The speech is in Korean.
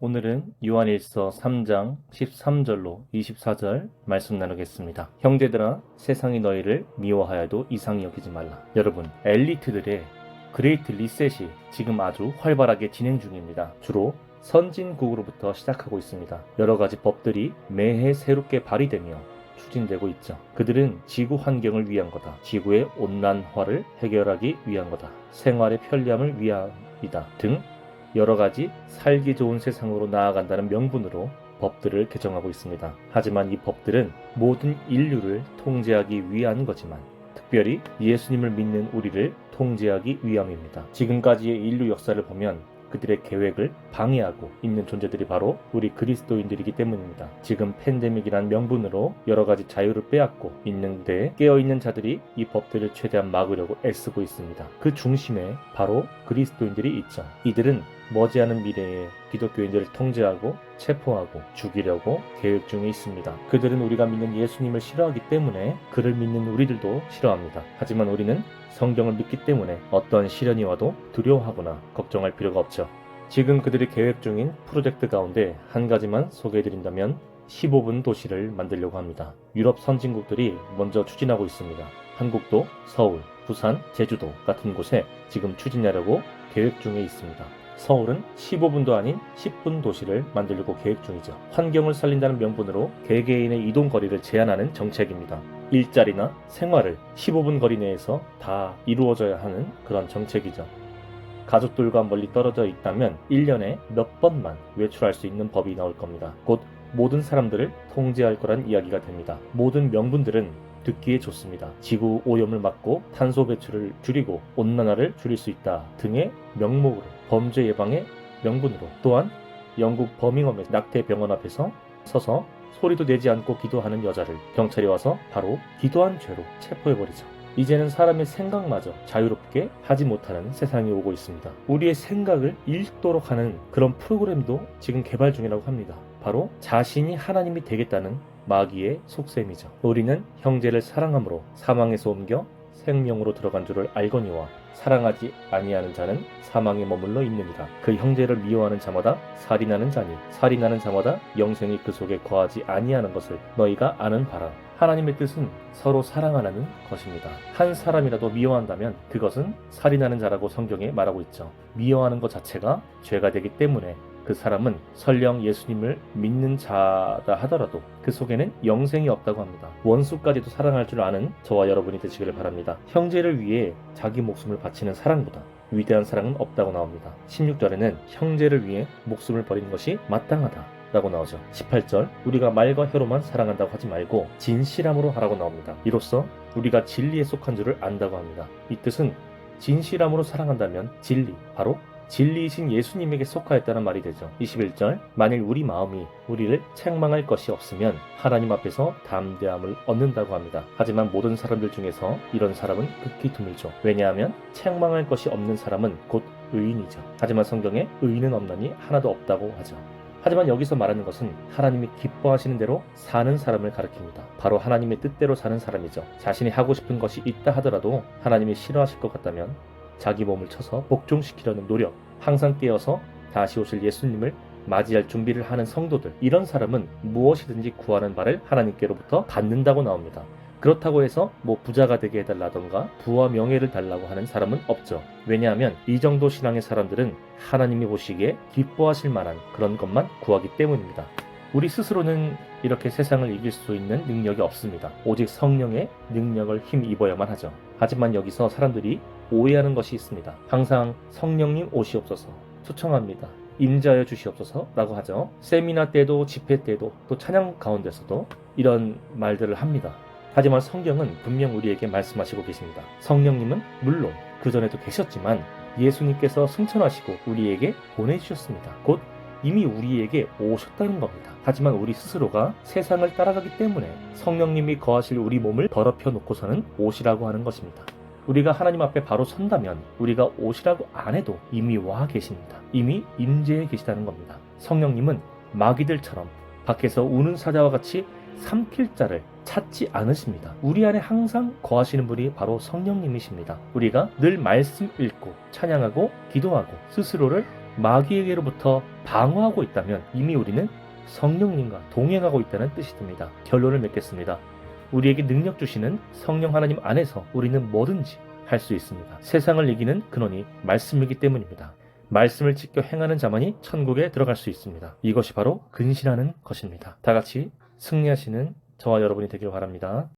오늘은 요한일서 3장 13절로 24절 말씀 나누겠습니다. 형제들아, 세상이 너희를 미워하여도 이상히 여기지 말라. 여러분, 엘리트들의 그레이트 리셋이 지금 아주 활발하게 진행 중입니다. 주로 선진국으로부터 시작하고 있습니다. 여러 가지 법들이 매해 새롭게 발의되며 추진되고 있죠. 그들은 지구 환경을 위한 거다. 지구의 온난화를 해결하기 위한 거다. 생활의 편리함을 위함이다. 등 여러 가지 살기 좋은 세상으로 나아간다는 명분으로 법들을 개정하고 있습니다. 하지만 이 법들은 모든 인류를 통제하기 위한 거지만 특별히 예수님을 믿는 우리를 통제하기 위함입니다. 지금까지의 인류 역사를 보면 그들의 계획을 방해하고 있는 존재들이 바로 우리 그리스도인들이기 때문입니다. 지금 팬데믹이란 명분으로 여러 가지 자유를 빼앗고 있는데 깨어있는 자들이 이 법들을 최대한 막으려고 애쓰고 있습니다. 그 중심에 바로 그리스도인들이 있죠. 이들은 머지않은 미래에 기독교인들을 통제하고 체포하고 죽이려고 계획 중에 있습니다. 그들은 우리가 믿는 예수님을 싫어하기 때문에 그를 믿는 우리들도 싫어합니다. 하지만 우리는 성경을 믿기 때문에 어떤 시련이 와도 두려워하거나 걱정할 필요가 없죠. 지금 그들이 계획 중인 프로젝트 가운데 한 가지만 소개해드린다면 15분 도시를 만들려고 합니다. 유럽 선진국들이 먼저 추진하고 있습니다. 한국도 서울, 부산, 제주도 같은 곳에 지금 추진하려고 계획 중에 있습니다. 서울은 15분도 아닌 10분 도시를 만들려고 계획 중이죠. 환경을 살린다는 명분으로 개개인의 이동 거리를 제한하는 정책입니다. 일자리나 생활을 15분 거리 내에서 다 이루어져야 하는 그런 정책이죠. 가족들과 멀리 떨어져 있다면 1년에 몇 번만 외출할 수 있는 법이 나올 겁니다. 곧 모든 사람들을 통제할 거란 이야기가 됩니다. 모든 명분들은 듣기에 좋습니다. 지구 오염을 막고 탄소 배출을 줄이고 온난화를 줄일 수 있다 등의 명목으로 범죄 예방의 명분으로 또한 영국 버밍엄의 낙태 병원 앞에서 서서 소리도 내지 않고 기도하는 여자를 경찰이 와서 바로 기도한 죄로 체포해버리죠. 이제는 사람의 생각마저 자유롭게 하지 못하는 세상이 오고 있습니다. 우리의 생각을 읽도록 하는 그런 프로그램도 지금 개발 중이라고 합니다. 바로 자신이 하나님이 되겠다는 마귀의 속셈이죠. 우리는 형제를 사랑함으로 사망에서 옮겨 생명으로 들어간 줄을 알거니와 사랑하지 아니하는 자는 사망에 머물러 있느니라. 그 형제를 미워하는 자마다 살인하는 자니 살인하는 자마다 영생이 그 속에 거하지 아니하는 것을 너희가 아는 바라. 하나님의 뜻은 서로 사랑하는 것입니다. 한 사람이라도 미워한다면 그것은 살인하는 자라고 성경에 말하고 있죠. 미워하는 것 자체가 죄가 되기 때문에 그 사람은 설령 예수님을 믿는 자다 하더라도 그 속에는 영생이 없다고 합니다. 원수까지도 사랑할 줄 아는 저와 여러분이 되시기를 바랍니다. 형제를 위해 자기 목숨을 바치는 사랑보다 위대한 사랑은 없다고 나옵니다. 16절에는 형제를 위해 목숨을 버리는 것이 마땅하다 라고 나오죠. 18절 우리가 말과 혀로만 사랑한다고 하지 말고 진실함으로 하라고 나옵니다. 이로써 우리가 진리에 속한 줄을 안다고 합니다. 이 뜻은 진실함으로 사랑한다면 진리, 바로 진리이신 예수님에게 속하였다는 말이 되죠. 21절 만일 우리 마음이 우리를 책망할 것이 없으면 하나님 앞에서 담대함을 얻는다고 합니다. 하지만 모든 사람들 중에서 이런 사람은 극히 드물죠. 왜냐하면 책망할 것이 없는 사람은 곧 의인이죠. 하지만 성경에 의인은 없나니 하나도 없다고 하죠. 하지만 여기서 말하는 것은 하나님이 기뻐하시는 대로 사는 사람을 가리킵니다. 바로 하나님의 뜻대로 사는 사람이죠. 자신이 하고 싶은 것이 있다 하더라도 하나님이 싫어하실 것 같다면 자기 몸을 쳐서 복종시키려는 노력, 항상 깨어서 다시 오실 예수님을 맞이할 준비를 하는 성도들, 이런 사람은 무엇이든지 구하는 바를 하나님께로부터 받는다고 나옵니다. 그렇다고 해서 부자가 되게 해달라던가 부와 명예를 달라고 하는 사람은 없죠. 왜냐하면 이 정도 신앙의 사람들은 하나님이 보시기에 기뻐하실 만한 그런 것만 구하기 때문입니다. 우리 스스로는 이렇게 세상을 이길 수 있는 능력이 없습니다. 오직 성령의 능력을 힘입어야만 하죠. 하지만 여기서 사람들이 오해하는 것이 있습니다. 항상 성령님 오시옵소서, 초청합니다, 임자여 주시옵소서 라고 하죠. 세미나 때도 집회 때도 또 찬양 가운데서도 이런 말들을 합니다. 하지만 성경은 분명 우리에게 말씀하시고 계십니다. 성령님은 물론 그전에도 계셨지만 예수님께서 승천하시고 우리에게 보내주셨습니다. 곧 이미 우리에게 오셨다는 겁니다. 하지만 우리 스스로가 세상을 따라가기 때문에 성령님이 거하실 우리 몸을 더럽혀 놓고서는 오시라고 하는 것입니다. 우리가 하나님 앞에 바로 선다면 우리가 오시라고 안 해도 이미 와 계십니다. 이미 임재해 계시다는 겁니다. 성령님은 마귀들처럼 밖에서 우는 사자와 같이 삼킬 자를 찾지 않으십니다. 우리 안에 항상 거하시는 분이 바로 성령님이십니다. 우리가 늘 말씀 읽고 찬양하고 기도하고 스스로를 마귀에게로부터 방어하고 있다면 이미 우리는 성령님과 동행하고 있다는 뜻이 됩니다. 결론을 맺겠습니다. 우리에게 능력 주시는 성령 하나님 안에서 우리는 뭐든지 할 수 있습니다. 세상을 이기는 근원이 말씀이기 때문입니다. 말씀을 지켜 행하는 자만이 천국에 들어갈 수 있습니다. 이것이 바로 근신하는 것입니다. 다 같이 승리하시는 저와 여러분이 되길 바랍니다.